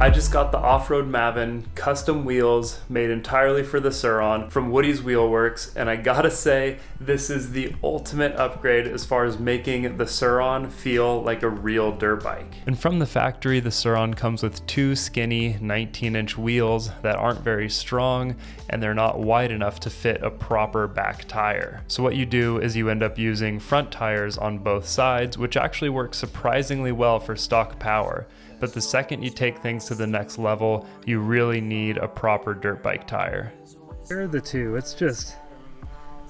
I just got the off-road Maven custom wheels made entirely for the Surron from Woody's Wheelworks, and I gotta say, this is the ultimate upgrade as far as making the Surron feel like a real dirt bike. And from the factory, the Surron comes with two skinny 19-inch wheels that aren't very strong, and they're not wide enough to fit a proper back tire. So what you do is you end up using front tires on both sides, which actually works surprisingly well for stock power. But the second you take things to the next level, you really need a proper dirt bike tire. Compare the two, it's just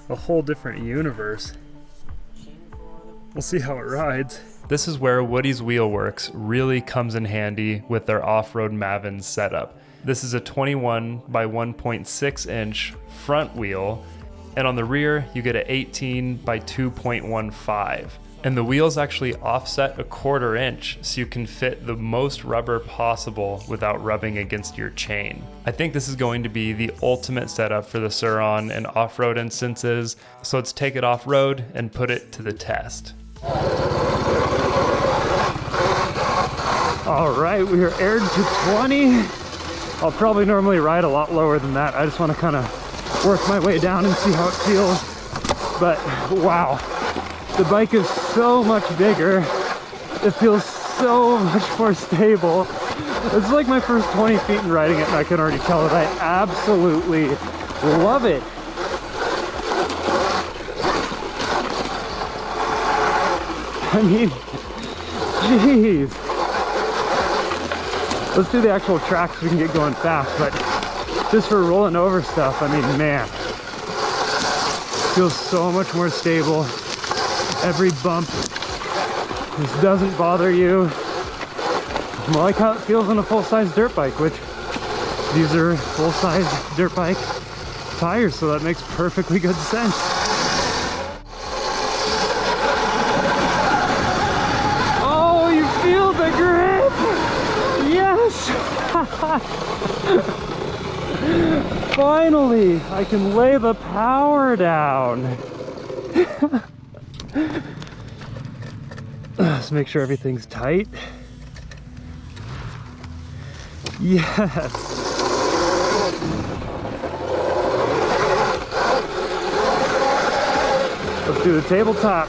a whole different universe. We'll see how it rides. This is where Woody's Wheelworks really comes in handy with their off-road Maven setup. This is a 21 by 1.6 inch front wheel, and on the rear you get an 18 by 2.15. And the wheels actually offset a 1/4 inch so you can fit the most rubber possible without rubbing against your chain. I think this is going to be the ultimate setup for the Surron in off-road instances, so let's take it off-road and put it to the test. All right, we are aired to 20. I'll probably normally ride a lot lower than that. I just want to kind of work my way down and see how it feels. But wow. The bike is so much bigger. It feels so much more stable. It's like my first 20 feet in riding it, and I can already tell that I absolutely love it. I mean, jeez. Let's do the actual track so we can get going fast, but just for rolling over stuff, I mean, man, it feels so much more stable. Every bump just doesn't bother you. I like how it feels on a full-size dirt bike, which these are full-size dirt bike tires, so that makes perfectly good sense. Oh, you feel the grip! Yes! Finally, I can lay the power down. Let's make sure everything's tight. Yes. Let's do the tabletop.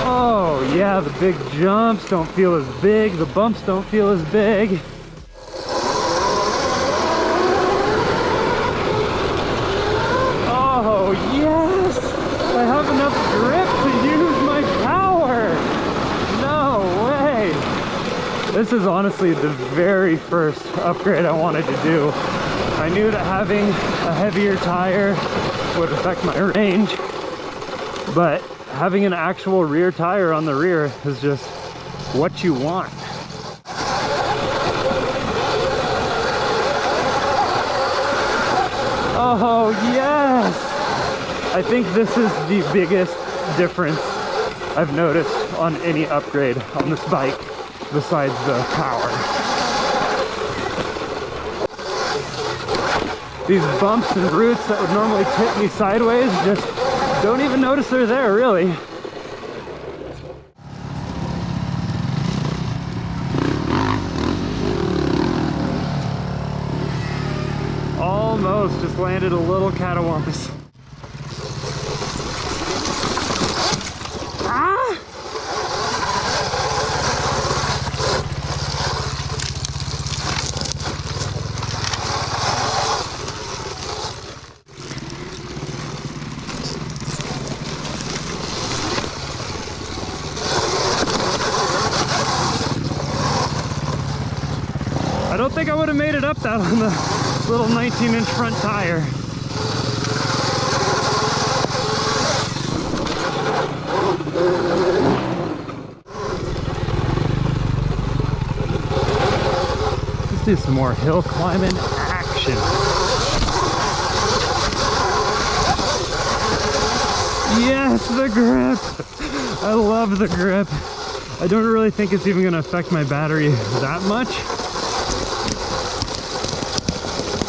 Oh yeah, the big jumps don't feel as big, the bumps don't feel as big. Oh yes! I have enough grip to use my power! No way! This is honestly the very first upgrade I wanted to do. I knew that having a heavier tire would affect my range, but having an actual rear tire on the rear is just what you want. Oh yes! I think this is the biggest difference I've noticed on any upgrade on this bike besides the power. These bumps and roots that would normally tip me sideways just don't even notice they're there, really. Almost just landed a little catawampus. Ah! I don't think I would have made it up that on the little 19-inch front tire. Let's do some more hill climbing action. Yes, the grip! I love the grip. I don't really think it's even going to affect my battery that much,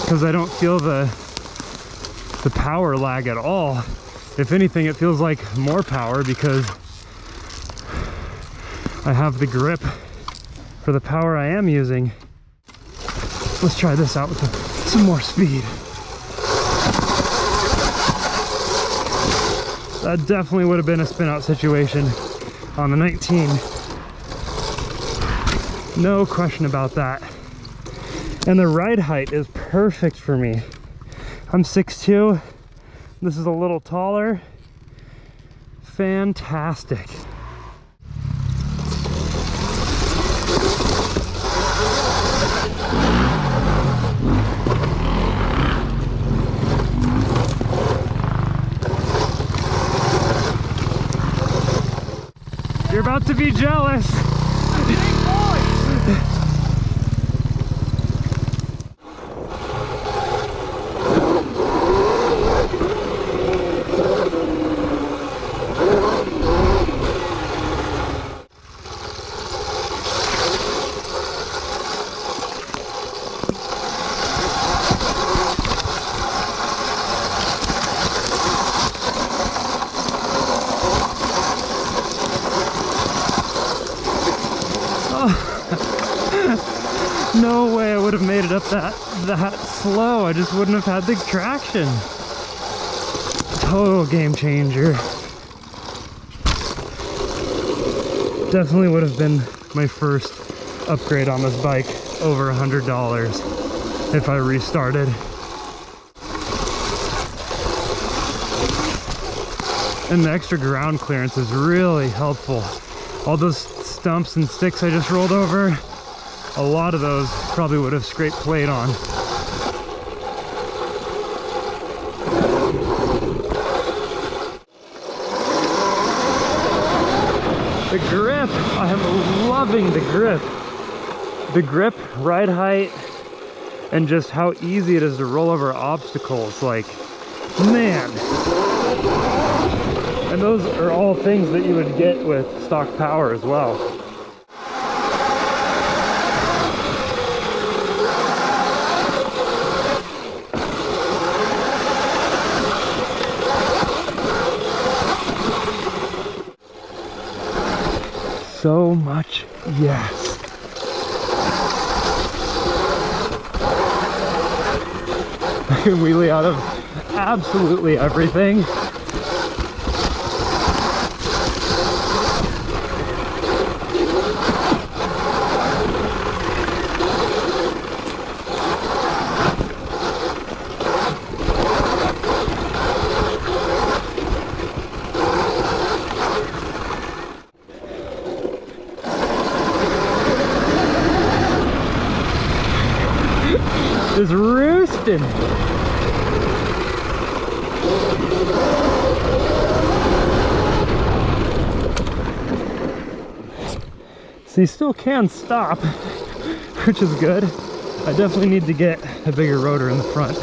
because I don't feel the power lag at all. If anything, it feels like more power because I have the grip for the power I am using. Let's try this out with some more speed. That definitely would have been a spin out situation on the 19. No question about that. And the ride height is perfect for me. I'm 6'2". This is a little taller. Fantastic. You're about to be jealous. No way I would have made it up that slow. I just wouldn't have had the traction. Total game changer. Definitely would have been my first upgrade on this bike, over $100 if I restarted. And the extra ground clearance is really helpful. All those stumps and sticks I just rolled over, a lot of those probably would have scraped plate on. The grip, I am loving the grip. The grip, ride height, and just how easy it is to roll over obstacles. Like, man. And those are all things that you would get with stock power as well. So much yes. I can wheelie out of absolutely everything. Just roosting. So you still can stop, which is good. I definitely need to get a bigger rotor in the front.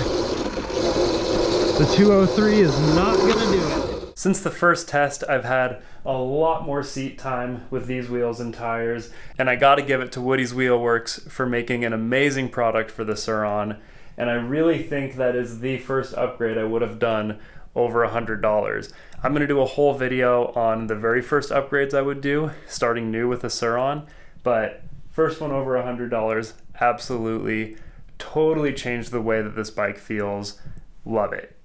The 203 is not gonna do it. Since the first test, I've had a lot more seat time with these wheels and tires, and I gotta give it to Woody's Wheel Works for making an amazing product for the Surron, and I really think that is the first upgrade I would have done over $100. I'm gonna do a whole video on the very first upgrades I would do, starting new with the Surron, but first one over $100, absolutely, totally changed the way that this bike feels. Love it.